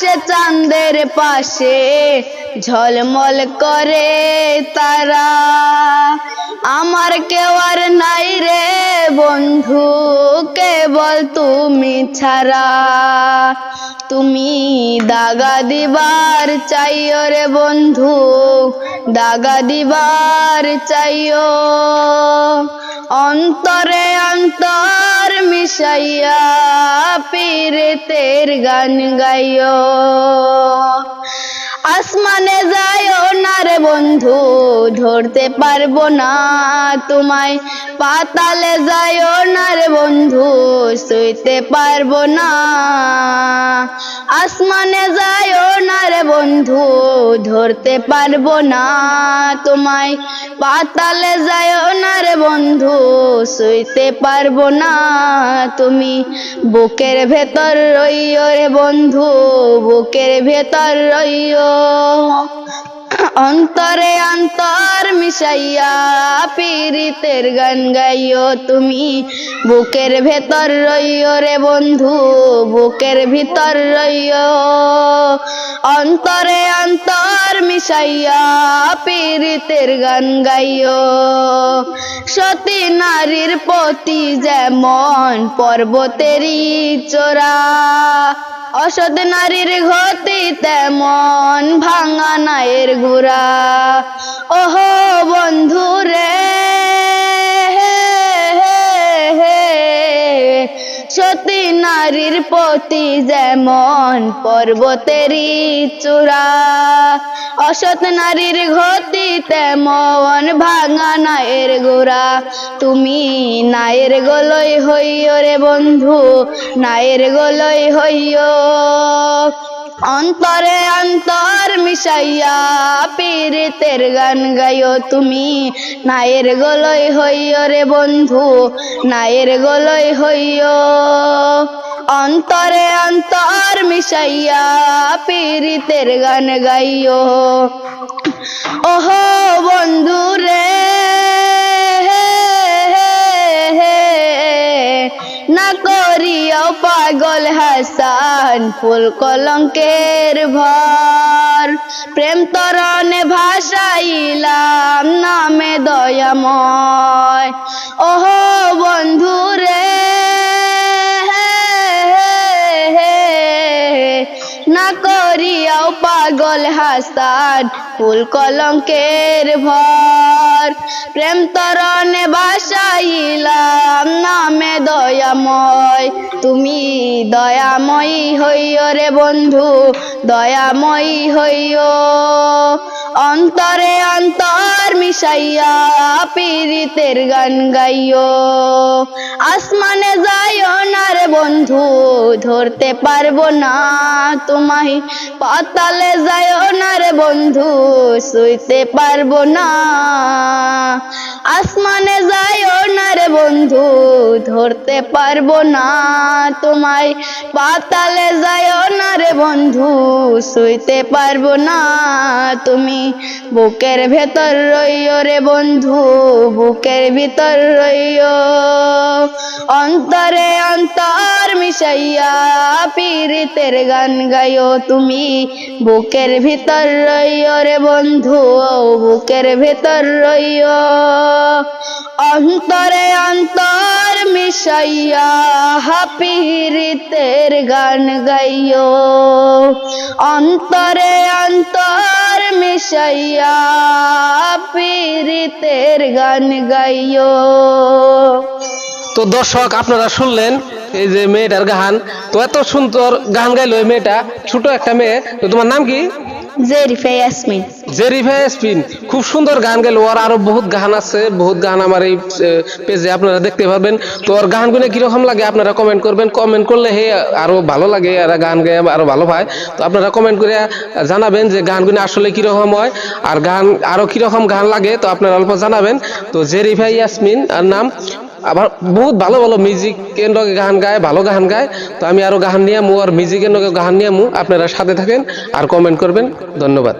আকাশে চাঁদের পাশে ঝলমল করে তারা। আমার কেউ আর নাই রে বন্ধু, কেবল তুমি ছাড়া। তুমি দাগা দিবার চাইও রে বন্ধু, দাগা দিবার চাইও। অন্তরে অন্তর মিশাইয়া পীরিতের গান গাইও। আসমানে যাইও না রে বন্ধু, ধরতে পারবো না তোমায়। পাতালে যাইও না রে বন্ধু, সইতে পারবো না। আসমানে যাইও না রে বন্ধু, ধরতে পারবো না তোমায়। পাতালে যাইও না রে বন্ধু, সইতে পারবো না তুমি। বুকের ভেতর রইও রে বন্ধু, বুকের ভেতর রইও। অন্তরে অন্তর মিশাইয়া পীরিতের গান গাইও তুমি। বুকের ভেতর রইও রে বন্ধু, বুকের ভিতর রইও। অন্তরে অন্তর মিশাইয়া পীরিতের গান গাইও। সতী নারীর প্রতি যেমন পর্বতেরই চূড়া, অসৎ নারীর গতি তেমন ভাঙা নায়ের গুড়া। ওহো বন্ধু রে, সতী নারীর প্রতি যেমন পর্বতেরই চূড়া, অসৎ নারীর গতি তেমন ভাঙা নায়ের গোড়া। তুমি নায়ের গলই হইও রে বন্ধু, নায়ের গলই হইও। অন্তরে অন্তর মিশাইয়া পীরিতের গান গাইও তুমি। নায়ের গলই হইও রে বন্ধু, নায়ের গলই হইও। অন্তরে অন্তর মিশাইয়া পীরিতের গান গাইও। ওহো বন্ধু রে, না করিও পাগল হাসান ফুল কলঙ্কের ভর। প্রেম তরণে ভাসাইলাম নামে দয়াময়। ওহো বন্ধু রে, না করিও পাগল হাসান ফুল কলঙ্কের ভর। প্রেম তরণে ভাসাইলাম নামে দয়াময়। তুমি দয়াময়ী হইও রে বন্ধু, দয়াময়ী হইও। অন্তরে অন্তর মিশাইয়া পীরিতের গান গাইও। আসমানে যাইও না রে বন্ধু, ধরতে পারবো না তোমায়। পাতালে যাইও না রে বন্ধু, সইতে পারবো না। আসমানে যাইও না রে বন্ধু, ধরতে পারবো না তোমায়। পাতালে যাইও না রে বন্ধু, সইতে পারবো না তুমি। বুকের ভেতর রইও রে বন্ধু, বুকের ভিতর রইও। অন্তরে অন্তর মিশাইয়া পীরিতের গান গাইও তুমি। বুকের ভিতর রইও রে বন্ধু, বুকের ভেতর রইও। অন্তরে অন্তর মিশাইয়া পীরিতের গান গাইও। অন্তরে অন্তর মিশাইয়া পীরিতের গান গাইও। তো দর্শক আপনারা শুনলেন এই যে মেয়েটার গান। তো এত সুন্দর গান গাইলো এই মেয়েটা, ছোট একটা মেয়ে। তো তোমার নাম কি? জেরিফা ইয়াসমিন। জেরিফা ইয়াসমিন খুব সুন্দর গান গেল। ওর আরো বহুত গান আছে, বহুত গান আমার এই পেজে আপনারা দেখতে পারবেন। তো ওর গানগুলো কিরকম লাগে আপনারা কমেন্ট করবেন। কমেন্ট করলে হে আরো ভালো লাগে, এরা গান গায়ে আরো ভালো পায়। তো আপনারা কমেন্ট করে জানাবেন যে গানগুলো আসলে কিরকম হয়, আর গান আরো কিরকম গান লাগে। তো আপনারা অল্প জানাবেন। তো জেরিফা ইয়াসমিন আর নাম, আবার বহুত ভালো ভালো মিউজিক কেন্দ্রকে গান গায়, ভালো গান গায়। তো আমি আরো গান নিয়ে আর মিউজিক কেন্দ্রকে গান নিয়ে আপনারা সাথে থাকেন আর কমেন্ট করবেন। ধন্যবাদ।